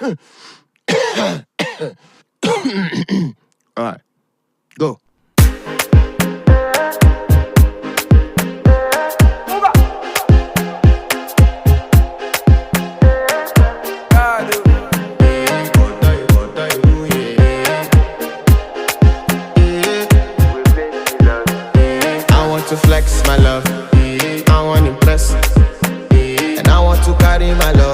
All right, go. To flex my love, I want to impress, and I want to carry my love.